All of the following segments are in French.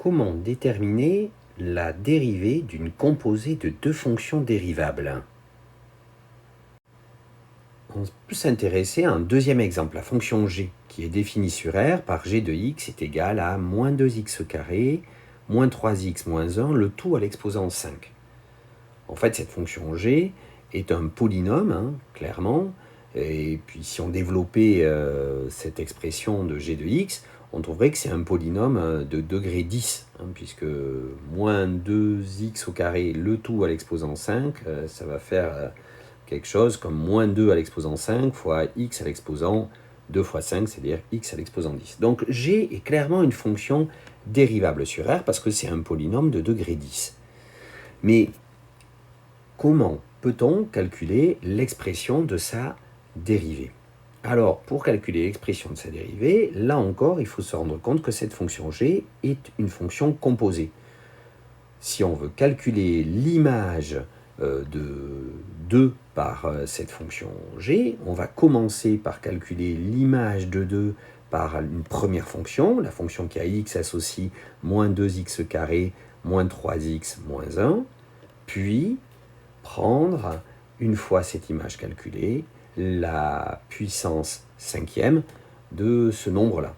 comment déterminer la dérivée d'une composée de deux fonctions dérivables? On peut s'intéresser à un deuxième exemple, la fonction g, qui est définie sur R par g de x est égal à moins 2x carré, moins 3x moins 1, le tout à l'exposant 5. En fait, cette fonction g est un polynôme, clairement, et puis si on développait cette expression de g de x, on trouverait que c'est un polynôme de degré 10, puisque moins 2x au carré, le tout à l'exposant 5, ça va faire quelque chose comme moins 2 à l'exposant 5 fois x à l'exposant 2 fois 5, c'est-à-dire x à l'exposant 10. Donc g est clairement une fonction dérivable sur R parce que c'est un polynôme de degré 10. Mais comment peut-on calculer l'expression de sa dérivée? Alors, pour calculer l'expression de sa dérivée, là encore, il faut se rendre compte que cette fonction g est une fonction composée. Si on veut calculer l'image de 2 par cette fonction g, on va commencer par calculer l'image de 2 par une première fonction, la fonction qui a x associe moins 2x carré, moins 3x moins 1, puis prendre, une fois cette image calculée, la puissance cinquième de ce nombre-là.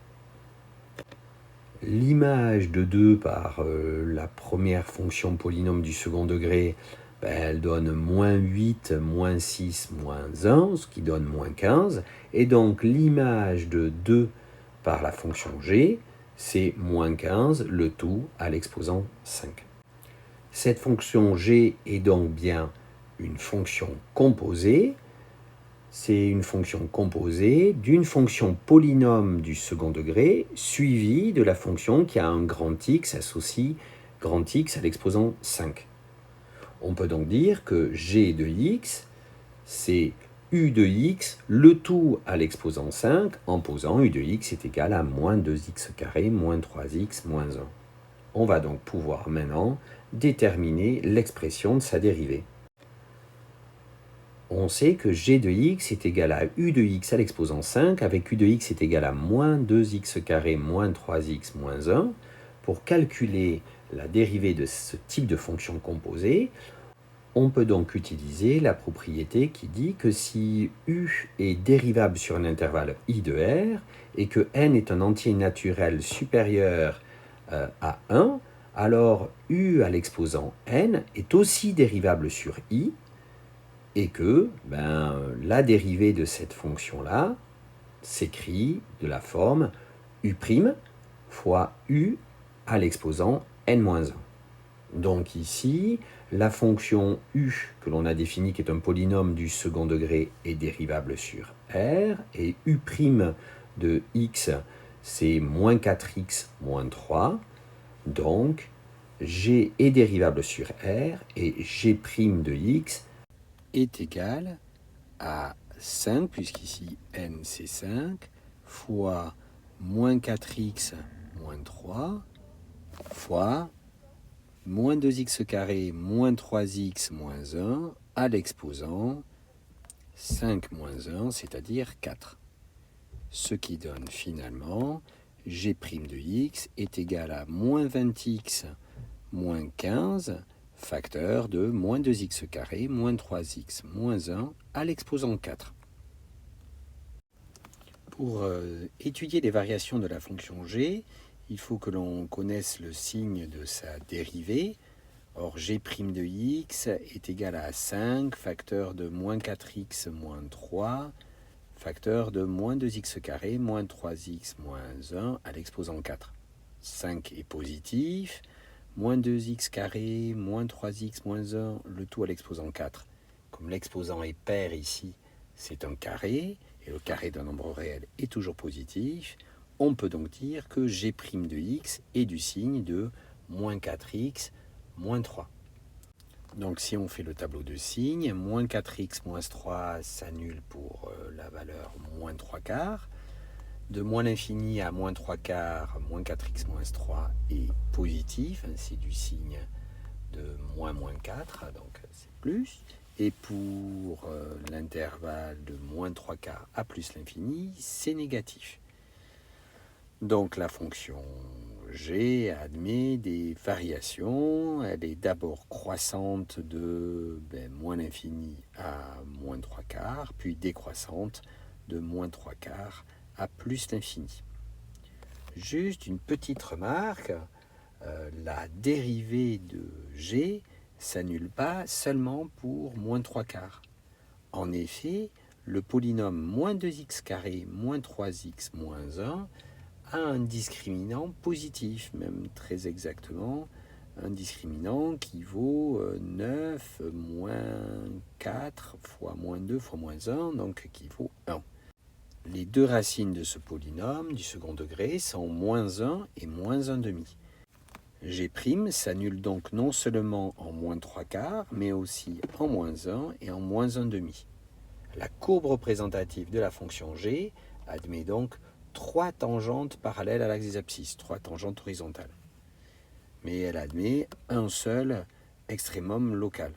L'image de 2 par la première fonction polynôme du second degré, elle donne moins 8, moins 6, moins 1, ce qui donne moins 15. Et donc l'image de 2 par la fonction g, c'est moins 15, le tout à l'exposant 5. Cette fonction g est donc bien une fonction composée. C'est une fonction composée d'une fonction polynôme du second degré suivie de la fonction qui a un grand X associe grand X à l'exposant 5. On peut donc dire que g de x, c'est u de x, le tout à l'exposant 5, en posant u de x est égal à moins 2x carré, moins 3x, moins 1. On va donc pouvoir maintenant déterminer l'expression de sa dérivée. On sait que g de x est égal à u de x à l'exposant 5, avec u de x est égal à moins 2x carré moins 3x moins 1. Pour calculer la dérivée de ce type de fonction composée, on peut donc utiliser la propriété qui dit que si u est dérivable sur un intervalle i de R et que n est un entier naturel supérieur à 1, alors u à l'exposant n est aussi dérivable sur i, et que la dérivée de cette fonction-là s'écrit de la forme u' fois u à l'exposant n-1. Donc ici, la fonction u que l'on a définie, qui est un polynôme du second degré, est dérivable sur R, et u' de x, c'est moins 4x moins 3. Donc, g est dérivable sur R, et g' de x est égal à 5, puisqu'ici n c'est 5, fois moins 4x moins 3, fois moins 2x carré moins 3x moins 1 à l'exposant 5 moins 1, c'est-à-dire 4. Ce qui donne finalement g' de x est égal à moins 20x moins 15, facteur de moins 2x carré moins 3x moins 1 à l'exposant 4. Pour étudier les variations de la fonction g, il faut que l'on connaisse le signe de sa dérivée. Or, g' de x est égal à 5, facteur de moins 4x moins 3, facteur de moins 2x carré moins 3x moins 1 à l'exposant 4. 5 est positif, moins 2x carré moins 3x moins 1, le tout à l'exposant 4. Comme l'exposant est pair ici, c'est un carré, et le carré d'un nombre réel est toujours positif, on peut donc dire que g' de x est du signe de moins 4x moins 3. Donc si on fait le tableau de signes, moins 4x moins 3 s'annule pour la valeur moins 3 quarts. De moins l'infini à moins 3 quarts, moins 4x moins 3 est positif, c'est du signe de moins 4, donc c'est plus. Et pour l'intervalle de moins 3 quarts à plus l'infini, c'est négatif. Donc la fonction G admet des variations. Elle est d'abord croissante de moins l'infini à moins 3/4, puis décroissante de moins 3/4 à plus l'infini. Juste une petite remarque, la dérivée de G s'annule pas seulement pour moins 3/4. En effet, le polynôme moins 2x carré moins 3x moins 1 a un discriminant positif, même très exactement, un discriminant qui vaut 9 moins 4 fois moins 2 fois moins 1, donc qui vaut 1. Les deux racines de ce polynôme du second degré sont moins 1 et moins 1 demi. G' s'annule donc non seulement en moins 3/4, mais aussi en moins 1 et en moins 1 demi. La courbe représentative de la fonction G admet donc 3 tangentes parallèles à l'axe des abscisses, 3 tangentes horizontales. Mais elle admet un seul extrémum local.